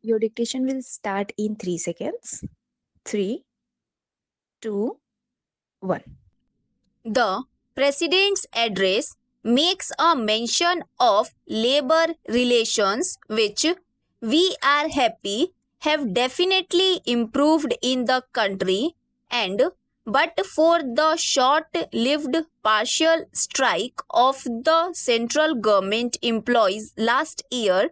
Your dictation will start in 3 seconds. 3, 2, 1. The President's address makes a mention of labor relations which we are happy have definitely improved in the country, and but for the short-lived partial strike of the central government employees last year,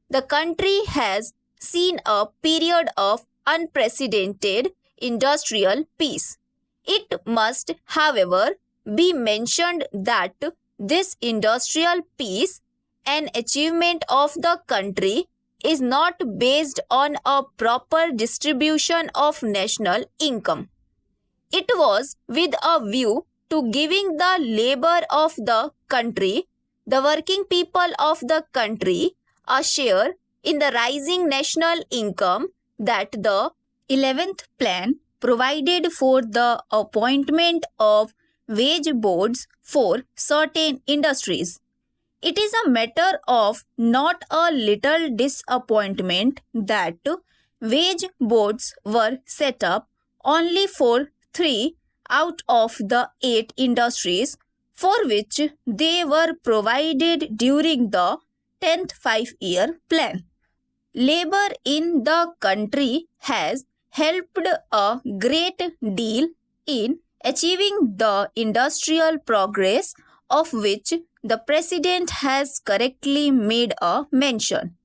the country has seen a period of unprecedented industrial peace. It must, however, be mentioned that this industrial peace, an achievement of the country, is not based on a proper distribution of national income. It was with a view to giving the labor of the country, the working people of the country, a share in the rising national income that the 11th plan provided for the appointment of wage boards for certain industries. It is a matter of not a little disappointment that wage boards were set up only for 3 out of the 8 industries for which they were provided during the 10th 5-year plan. Labor in the country has helped a great deal in achieving the industrial progress of which the President has correctly made a mention.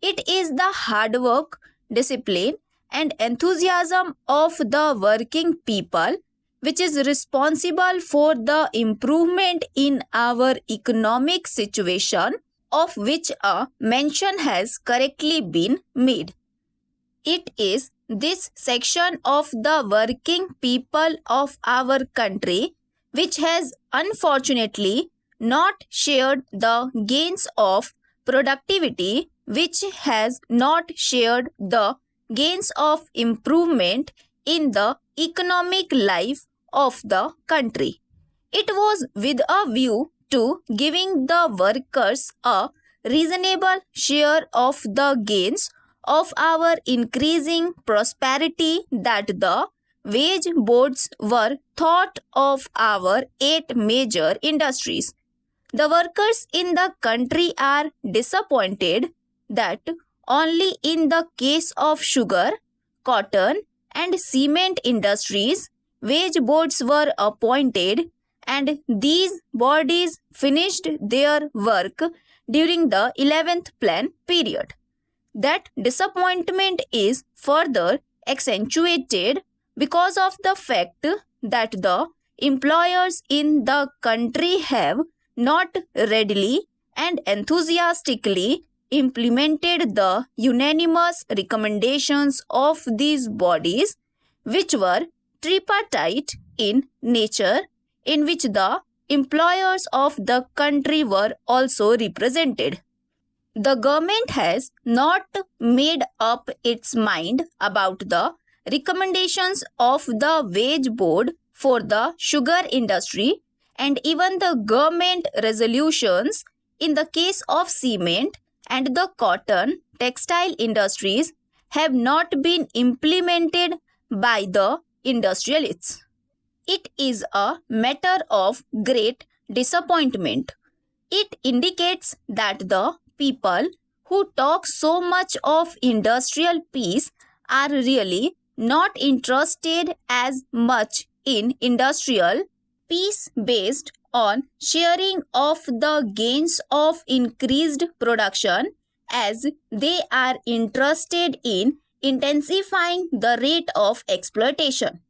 It is the hard work, discipline, and enthusiasm of the working people which is responsible for the improvement in our economic situation, of which a mention has correctly been made. It is this section of the working people of our country which has unfortunately not shared the gains of productivity, which has not shared the gains of improvement in the economic life of the country. It was with a view to giving the workers a reasonable share of the gains of our increasing prosperity that the wage boards were thought of our 8 major industries. The workers in the country are disappointed that only in the case of sugar, cotton, and cement industries, wage boards were appointed, and these bodies finished their work during the 11th plan period. That disappointment is further accentuated because of the fact that the employers in the country have not readily and enthusiastically implemented the unanimous recommendations of these bodies, which were tripartite in nature, in which the employers of the country were also represented. The government has not made up its mind about the recommendations of the wage board for the sugar industry, and even the government resolutions in the case of cement and the cotton textile industries have not been implemented by the industrialists. It is a matter of great disappointment. It indicates that the people who talk so much of industrial peace are really not interested as much in industrial peace based on sharing of the gains of increased production as they are interested in intensifying the rate of exploitation.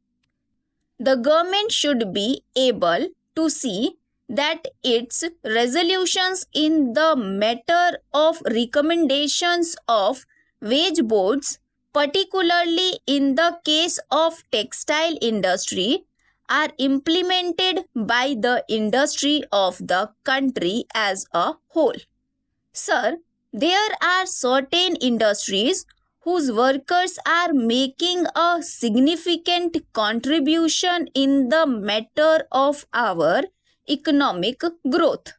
The government should be able to see that its resolutions in the matter of recommendations of wage boards, particularly in the case of textile industry, are implemented by the industry of the country as a whole. Sir, there are certain industries whose workers are making a significant contribution in the matter of our economic growth.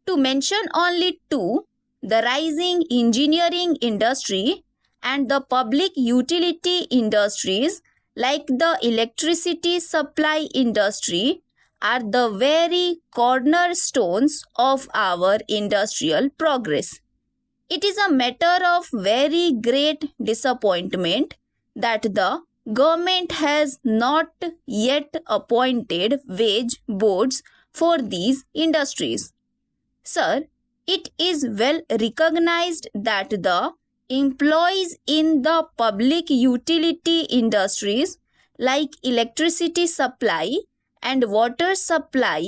To mention only two, the rising engineering industry and the public utility industries like the electricity supply industry are the very cornerstones of our industrial progress. It is a matter of very great disappointment that the government has not yet appointed wage boards for these industries. Sir, it is well recognized that the employees in the public utility industries like electricity supply and water supply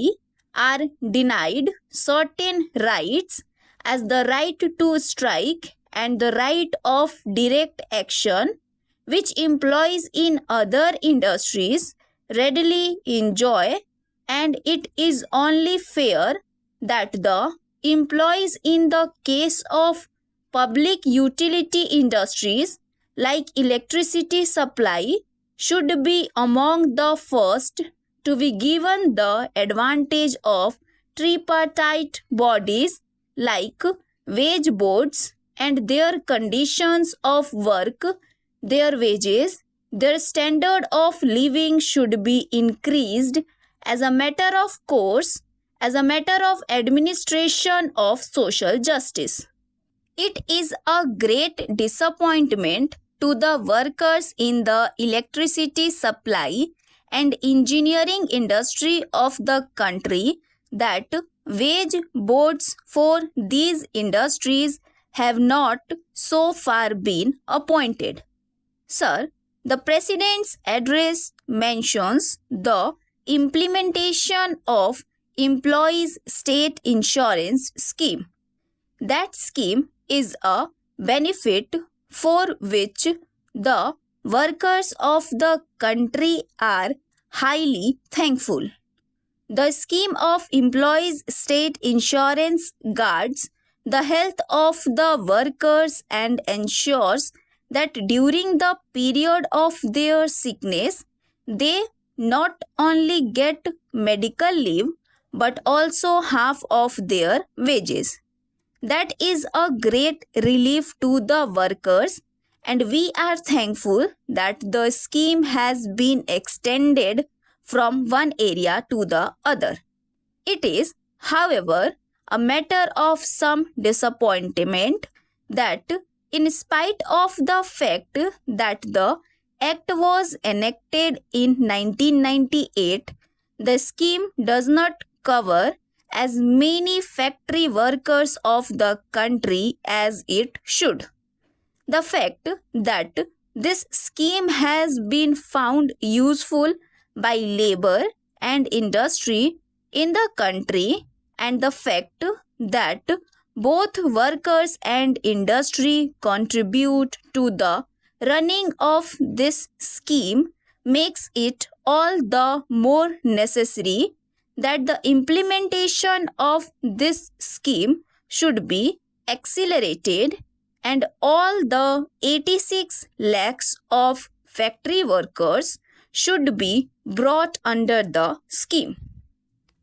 are denied certain rights as the right to strike and the right of direct action, which employees in other industries readily enjoy, and it is only fair that the employees in the case of public utility industries like electricity supply should be among the first to be given the advantage of tripartite bodies like wage boards, and their conditions of work, their wages, their standard of living should be increased as a matter of course, as a matter of administration of social justice. It is a great disappointment to the workers in the electricity supply and engineering industry of the country that wage boards for these industries have not so far been appointed. Sir, the President's address mentions the implementation of Employees State Insurance Scheme. That scheme is a benefit for which the workers of the country are highly thankful. The scheme of Employees State Insurance guards the health of the workers and ensures that during the period of their sickness, they not only get medical leave but also half of their wages. That is a great relief to the workers, and we are thankful that the scheme has been extended from one area to the other. It is, however, a matter of some disappointment that, in spite of the fact that the Act was enacted in 1998, the scheme does not cover as many factory workers of the country as it should. The fact that this scheme has been found useful by labor and industry in the country, and the fact that both workers and industry contribute to the running of this scheme makes it all the more necessary that the implementation of this scheme should be accelerated and all the 86 lakhs of factory workers should be brought under the scheme.